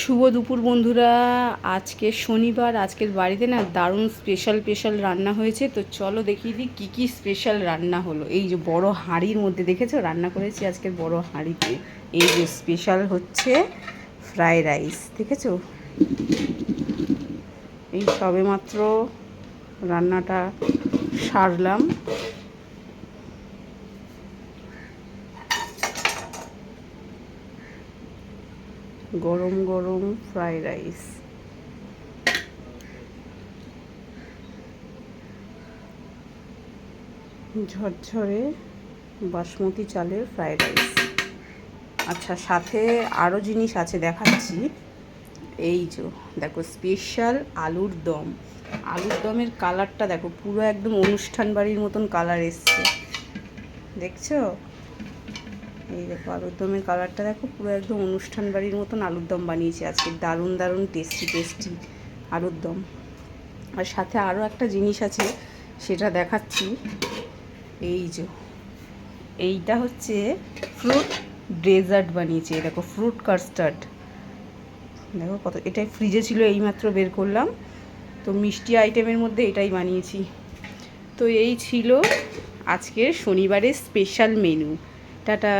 শুভ দুপুর বন্ধুরা। আজকে শনিবার, আজকের বাড়িতে না দারুণ স্পেশাল রান্না হয়েছে। তো চলো দেখিয়ে দিই কী কী স্পেশাল রান্না হলো। এই যে বড় হাঁড়ির মধ্যে দেখেছো রান্না করেছি আজকের বড় হাঁড়িতে। এই যে স্পেশাল হচ্ছে ফ্রাইড রাইস, দেখেছো? এই সবেমাত্র রান্নাটা সারলাম। গরম গরম ফ্রাইড রাইস, ঝরঝরে বাসমতি চালের ফ্রাইড রাইস। আচ্ছা, সাথে আরও জিনিস আছে দেখাচ্ছি। এই যে দেখো স্পেশাল আলুর দম। আলুর দমের কালারটা দেখো, পুরো একদম অনুষ্ঠান বাড়ির মতন কালার এসছে, দেখছো? এই দেখো আলুর দমের কালারটা দেখো, পুরো একদম অনুষ্ঠান বাড়ির মতন আলুর দম বানিয়েছি আজকে। দারুণ দারুণ টেস্টি আলুর দম। আর সাথে আরও একটা জিনিস আছে, সেটা দেখাচ্ছি। এই যে এইটা হচ্ছে ফ্রুট ডেজার্ট বানিয়েছি। দেখো ফ্রুট কাস্টার্ড, দেখো কত, এটাই ফ্রিজে ছিল, এইমাত্র বের করলাম। তো মিষ্টি আইটেমের মধ্যে এটাই বানিয়েছি। তো এই ছিল আজকের শনিবারের স্পেশাল মেনু। টাটা।